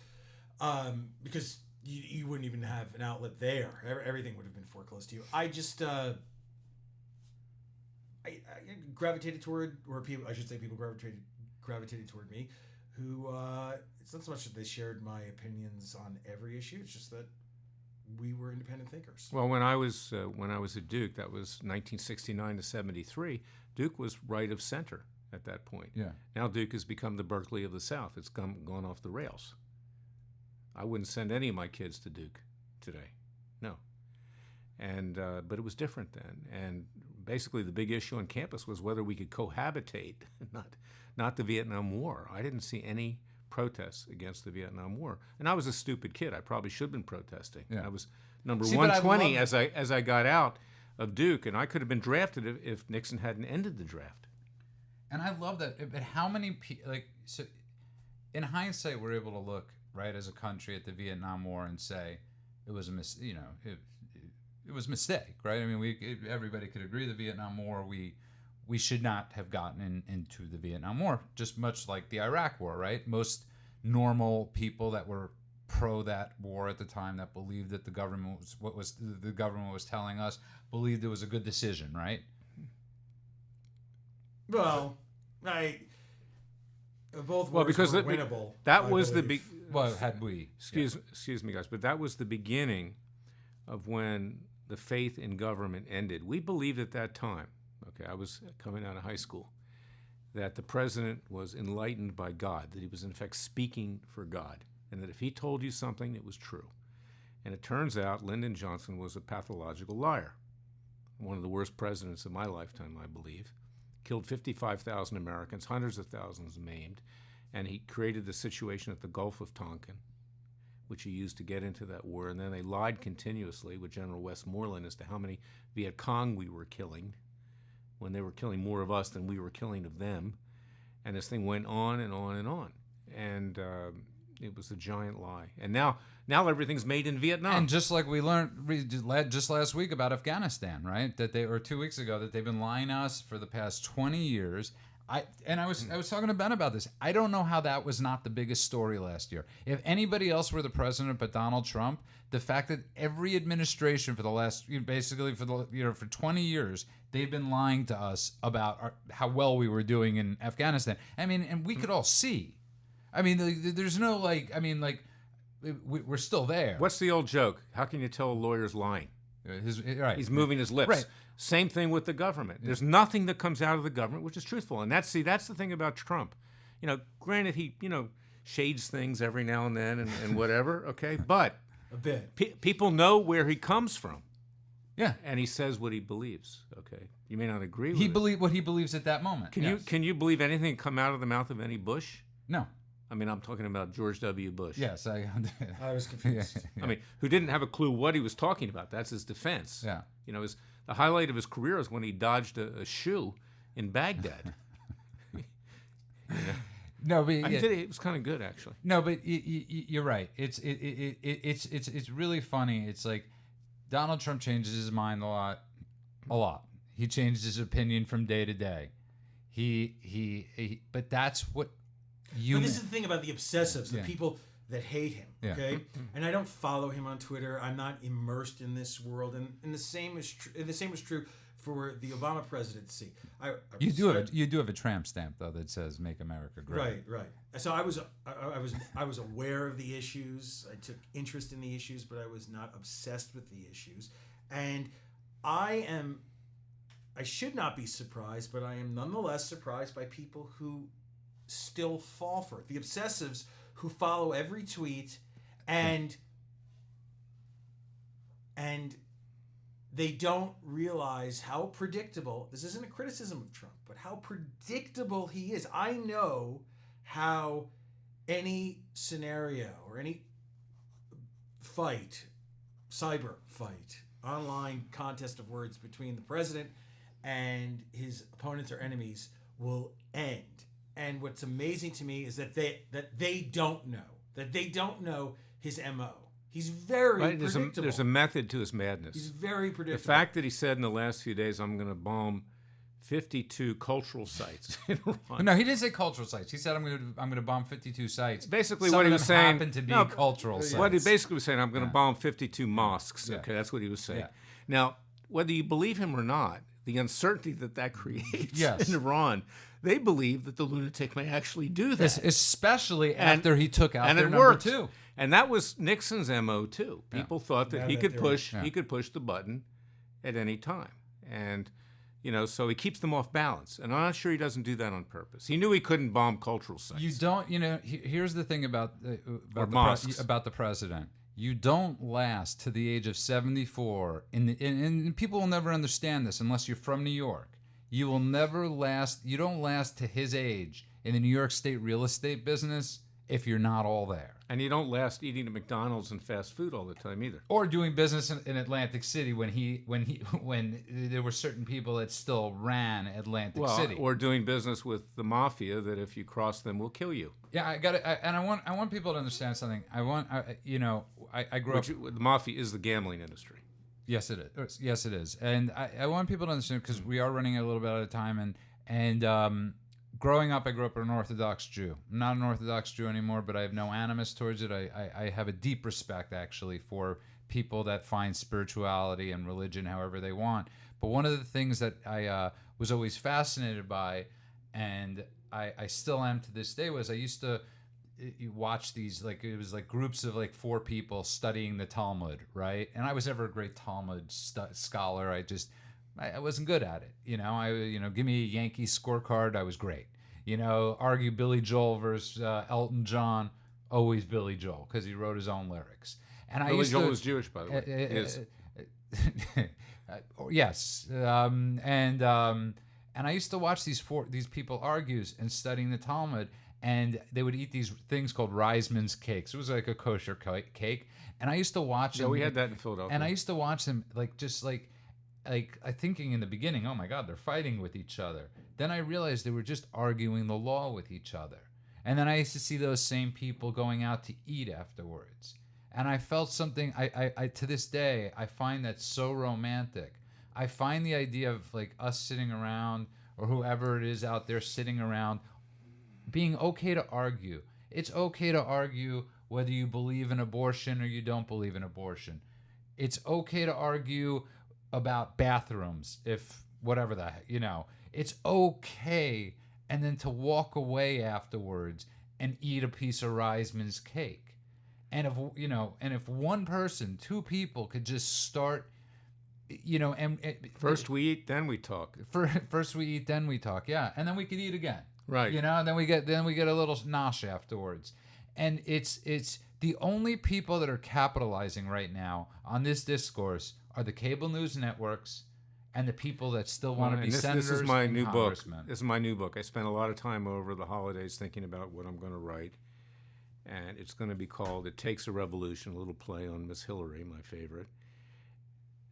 because you wouldn't even have an outlet there. Everything would have been foreclosed to you. I just I gravitated toward, or people gravitated toward me, who it's not so much that they shared my opinions on every issue. It's just that we were independent thinkers.
Well, when I was at Duke, that was 1969 to 73. Duke was right of center at that point.
Yeah.
Now Duke has become the Berkeley of the South. It's gone off the rails. I wouldn't send any of my kids to Duke today. No. And but it was different then. And basically, the big issue on campus was whether we could cohabitate, not the Vietnam War. I didn't see any protests against the Vietnam War, and I was a stupid kid. I probably should have been protesting.
Yeah.
I was number 120 as I got out of Duke, and I could have been drafted if Nixon hadn't ended the draft.
And I love that. But how many people so? In hindsight, we're able to look right as a country at the Vietnam War and say it was it was a mistake, right? I mean, everybody could agree the Vietnam War, we should not have gotten into the Vietnam War, just much like the Iraq War, right? Most normal people that were pro that war at the time, that believed that the government was telling us, believed it was a good decision, right?
Well, both wars
because
were winnable.
That was the
Well, had we
excuse me, guys, but that was the beginning of when the faith in government ended. We believed at that time. Okay, I was coming out of high school, that the president was enlightened by God, that he was in fact speaking for God, and that if he told you something, it was true. And it turns out Lyndon Johnson was a pathological liar. One of the worst presidents of my lifetime, I believe. Killed 55,000 Americans, hundreds of thousands maimed, and he created the situation at the Gulf of Tonkin, which he used to get into that war. And then they lied continuously with General Westmoreland as to how many Viet Cong we were killing, when they were killing more of us than we were killing of them. And this thing went on and on and on. And it was a giant lie. And now everything's made in Vietnam.
And just like we learned just last week about Afghanistan, right? Or 2 weeks ago, that they've been lying to us for the past 20 years. I was talking to Ben about this. I don't know how that was not the biggest story last year. If anybody else were the president but Donald Trump, the fact that every administration for the last, basically for 20 years, they've been lying to us about how well we were doing in Afghanistan. I mean, and we could all see. I mean, there's no we're still there.
What's the old joke? How can you tell a lawyer's lying?
Right.
He's moving his lips.
Right.
Same thing with the government. There's nothing that comes out of the government which is truthful. And that's the thing about Trump. Granted, he, shades things every now and then and whatever, okay? But
A bit.
People know where he comes from.
Yeah.
And he says what he believes, okay? You may not agree with
He
it.
believe what he believes at that moment.
Can you believe anything come out of the mouth of any Bush?
No.
I mean, I'm talking about George W. Bush.
Yes, I
was confused.
Yeah.
I mean, who didn't have a clue what he was talking about. That's his defense.
Yeah.
The highlight of his career is when he dodged a shoe in Baghdad.
No, but
it was kind of good, actually.
No, but you're right. It's really funny. It's like Donald Trump changes his mind a lot. He changes his opinion from day to day. But that's what
But this is the thing about the obsessives, the people that hate him.
Yeah.
Okay, and I don't follow him on Twitter. I'm not immersed in this world, and the same is true for the Obama presidency.
You do have a tramp stamp though that says "Make America Great."
Right. So I was aware of the issues. I took interest in the issues, but I was not obsessed with the issues. And I should not be surprised, but I am nonetheless surprised by people who still fall for it. The obsessives who follow every tweet and they don't realize how predictable, this isn't a criticism of Trump, but how predictable he is. I know how any scenario or any fight, cyber fight, online contest of words between the president and his opponents or enemies will end. And what's amazing to me is that they don't know his MO. He's very predictable.
There's a method to his madness.
He's very predictable.
The fact that he said in the last few days, I'm going to bomb 52 cultural sites in Iran.
No, he didn't say cultural sites. He said I'm going to bomb 52 sites.
Basically,
Some
what
of
he was
them
saying
happen to be cultural sites.
What he basically was saying, I'm going to bomb 52 mosques.
Yeah.
Okay, that's what he was saying.
Yeah.
Now, whether you believe him or not, the uncertainty that creates
Yes.
in Iran, they believe that the lunatic may actually do that.
Especially after he took out
and
their
it
number
worked.
2.
And that was Nixon's MO too. People thought that
Yeah,
he
that
could
theory.
push
Yeah.
he could push the button at any time. And so he keeps them off balance. And I'm not sure he doesn't do that on purpose. He knew he couldn't bomb cultural sites.
You don't, here's the thing about
mosques.
about the president. You don't last to the age of 74, and people will never understand this unless you're from New York. You will never last. You don't last to his age in the New York State real estate business if you're not all there.
And you don't last eating at McDonald's and fast food all the time either.
Or doing business in Atlantic City when there were certain people that still ran Atlantic City.
Or doing business with the mafia that if you cross them will kill you.
Yeah, I want people to understand something. I grew up.
The mafia is the gambling industry.
Yes, it is. Yes, it is. And I want people to understand, because we are running a little bit out of time. And growing up, I grew up an Orthodox Jew. I'm not an Orthodox Jew anymore, but I have no animus towards it. I have a deep respect, actually, for people that find spirituality and religion however they want. But one of the things that I was always fascinated by, and I still am to this day, was I used to you watch these, like, it was like groups of like 4 people studying the Talmud, right? And I was never a great Talmud scholar. I wasn't good at it. Give me a Yankee scorecard, I was great. Argue Billy Joel versus Elton John, always Billy Joel, because he wrote his own lyrics. And
Billy Joel was Jewish, by the way. Is.
Yes, and I used to watch these people argues and studying the Talmud, and they would eat these things called Reisman's cakes. It was like a kosher cake, and I used to watch them.
Yeah, we had that in Philadelphia.
And I used to watch them thinking in the beginning, oh my God, they're fighting with each other. Then I realized they were just arguing the law with each other. And then I used to see those same people going out to eat afterwards. And I felt something, I to this day, I find that so romantic. I find the idea of like us sitting around, or whoever it is out there sitting around, being okay to argue. It's okay to argue whether you believe in abortion or you don't believe in abortion. It's okay to argue about bathrooms, if whatever the heck, It's okay, and then to walk away afterwards and eat a piece of Reisman's cake. And if one person, 2 people could just start,
first we eat, then we talk.
First we eat, then we talk. Yeah, and then we could eat again.
Right.
And then we get a little nosh afterwards. And it's the only people that are capitalizing right now on this discourse are the cable news networks and the people that still want to be senators.
This is my
and
new book.
congressmen.
This is my new book. I spent a lot of time over the holidays thinking about what I'm going to write. And it's going to be called It Takes a Revolution, a little play on Miss Hillary, my favorite.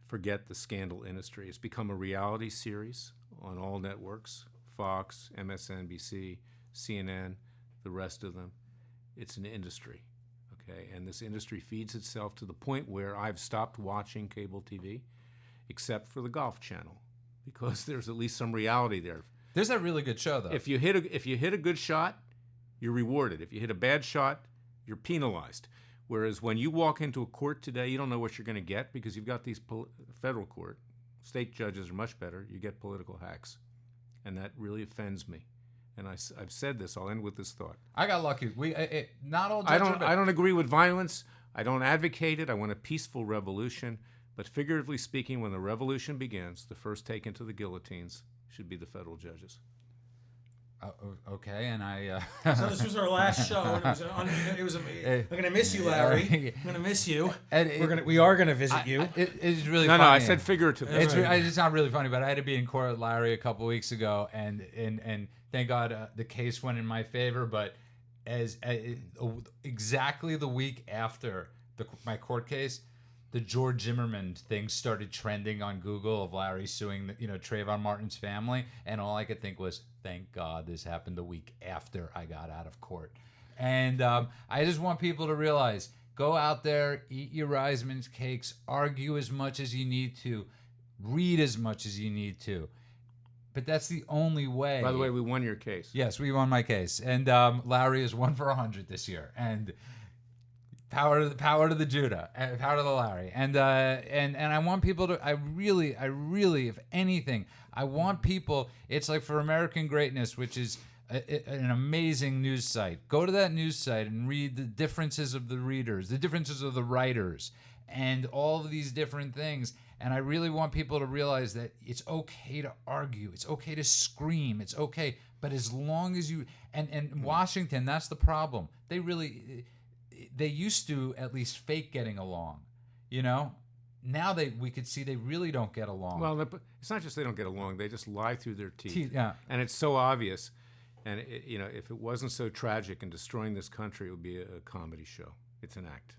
Forget the scandal industry. It's become a reality series on all networks, Fox, MSNBC, CNN, the rest of them. It's an industry, okay? And this industry feeds itself to the point where I've stopped watching cable TV, except for the Golf Channel, because there's at least some reality there.
There's a really good show, though.
If you hit a good shot, you're rewarded. If you hit a bad shot, you're penalized. Whereas when you walk into a court today, you don't know what you're going to get, because you've got these federal court. State judges are much better. You get political hacks. And that really offends me. And I've said this. I'll end with this thought.
I got lucky. Not all judges
I don't agree with violence. I don't advocate it. I want a peaceful revolution. But figuratively speaking, when the revolution begins, the first taken to the guillotines should be the federal judges.
Okay, and
So this was our last show, and I'm gonna miss you, Larry. I'm gonna miss you.
And
we are gonna visit you.
It's really
No,
funny.
I said figuratively.
It's not really funny, but I had to be in court with Larry a couple weeks ago, and thank God the case went in my favor. But exactly the week after my court case, the George Zimmerman thing started trending on Google of Larry suing Trayvon Martin's family, and all I could think was, thank God this happened the week after I got out of court. And I just want people to realize, go out there, eat your Reisman's cakes, argue as much as you need to, read as much as you need to. But that's the only way.
By the way, we won your case.
Yes, we won my case. And Larry is 1 for 100 this year. And power to the Judah, power to the Larry. And I want people to, I really, if anything, I want people, it's like for American Greatness, which is an amazing news site. Go to that news site and read the differences of the readers, the differences of the writers, and all of these different things. And I really want people to realize that it's okay to argue. It's okay to scream. It's okay. But as long as you, and Washington, that's the problem. They used to at least fake getting along, Now we could see they really don't get along.
Well, it's not just they don't get along; they just lie through their teeth.
Yeah,
and it's so obvious. And if it wasn't so tragic and destroying this country, it would be a comedy show. It's an act.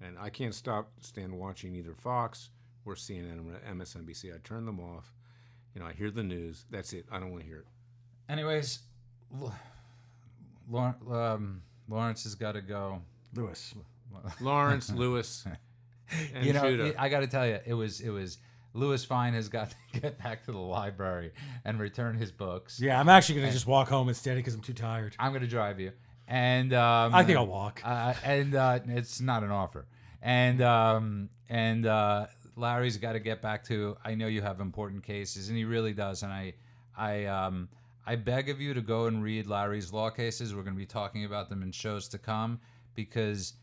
And I can't stand watching either Fox or CNN or MSNBC. I turn them off. I hear the news. That's it. I don't want to hear it.
Anyways, Lawrence has got to go.
Lewis.
Lawrence, Lewis, And
You know,
Judah.
I got to tell you, it was Louis Fine has got to get back to the library and return his books.
Yeah, I'm actually going to just walk home instead because I'm too tired.
I'm going to drive you. And
I think I'll walk.
It's not an offer. And Larry's got to get back to. I know you have important cases, and he really does. And I beg of you to go and read Larry's law cases. We're going to be talking about them in shows to come because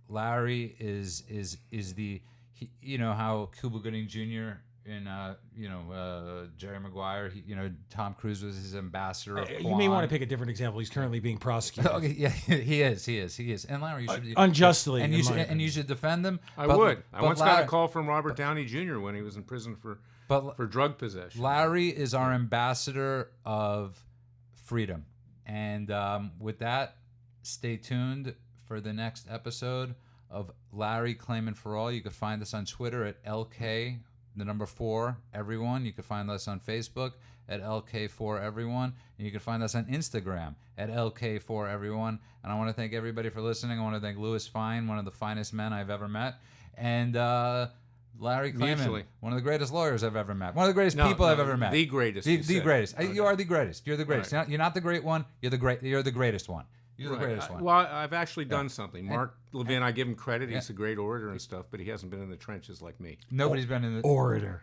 Larry is the you know how Cuba Gooding Jr. in Jerry Maguire, Tom Cruise was his ambassador of
You may want to pick a different example. He's currently being prosecuted.
Okay, yeah, he is. And Larry, you should
unjustly,
and you should defend him.
I would. I once got a call from Robert Downey Jr. when he was in prison for drug possession.
Larry is our ambassador of freedom. And with that, stay tuned for the next episode of Larry Klayman for All. You can find us on Twitter at LK, the number 4, everyone. You can find us on Facebook at LK4 everyone. And you can find us on Instagram at LK4 everyone. And I want to thank everybody for listening. I want to thank Louis Fine, one of the finest men I've ever met. And Larry Klayman, one of the greatest lawyers I've ever met. One of the greatest people I've ever met.
The greatest.
The greatest.
Okay.
You are the greatest. You're the greatest.
Right.
You're not the great one. You're the greatest one. You're the greatest one.
Well, I've actually done something. Mark Levin, I give him credit. He's a great orator and stuff, but he hasn't been in the trenches like me.
Nobody's been in the
orator.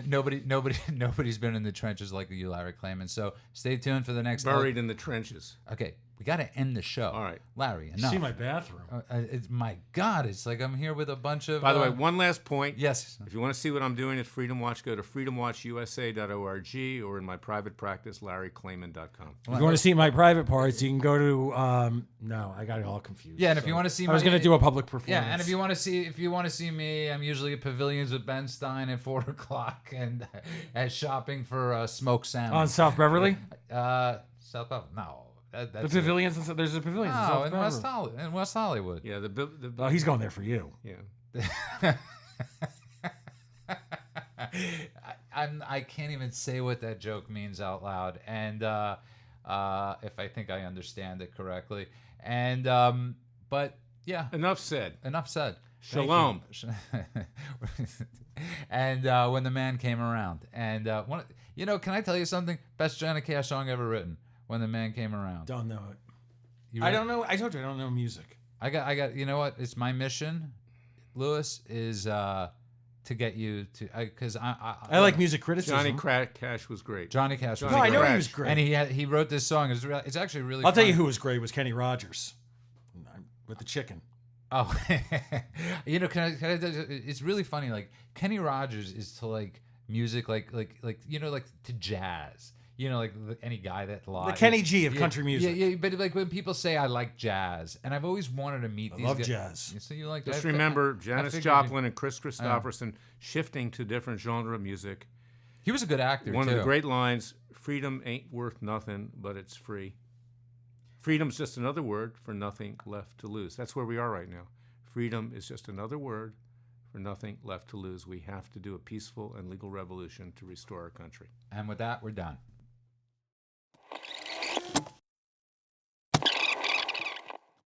Nobody's been in the trenches like you, Larry Klayman. So stay tuned for the next.
Buried in the trenches.
Okay, we got to end the show.
All right,
Larry. Enough.
See my bathroom.
It's my God. It's like I'm here with a bunch of.
By the way, one last point.
Yes.
If you want to see what I'm doing at Freedom Watch, go to freedomwatchusa.org or in my private practice, LarryKlayman.com.
If you want to see my private parts, you can go to. No, I got it all confused.
Yeah, and if you want to see,
I was going to do a public performance.
Yeah, and if you want to see me, I'm usually at Pavilions with Ben Stein at 4:00 and at shopping for smoked salmon
on South Beverly.
South Beverly. No. That's
the pavilions. There's a pavilion in South
Beverly. In West Hollywood.
Yeah,
oh, he's going there for you.
Yeah.
I can't even say what that joke means out loud, and if I think I understand it correctly, and but yeah.
Enough said. Shalom.
And when the man came around, and can I tell you something? Best Johnny Cash song ever written. When the man came around.
Don't know it. I don't know. I told you I don't know music.
I got. You know what? It's my mission, Louis, is to get you to because I
like music criticism.
Johnny Cash was great.
Johnny Cash.
No, I know he was great.
And he wrote this song. It's actually really.
I'll tell you who was great was Kenny Rogers with the chicken.
Oh, can I it's really funny. Like Kenny Rogers is to like music, like to jazz. Like any guy that lies.
The Kenny G of country music.
Yeah, but like when people say I like jazz, and I've always wanted to meet these guys.
I love jazz.
So you like
Just remember Janis Joplin and Chris Christopherson shifting to different genre of music.
He was a good actor,
One of the great lines, freedom ain't worth nothing, but it's free. Freedom's just another word for nothing left to lose. That's where we are right now. Freedom is just another word for nothing left to lose. We have to do a peaceful and legal revolution to restore our country.
And with that, we're done.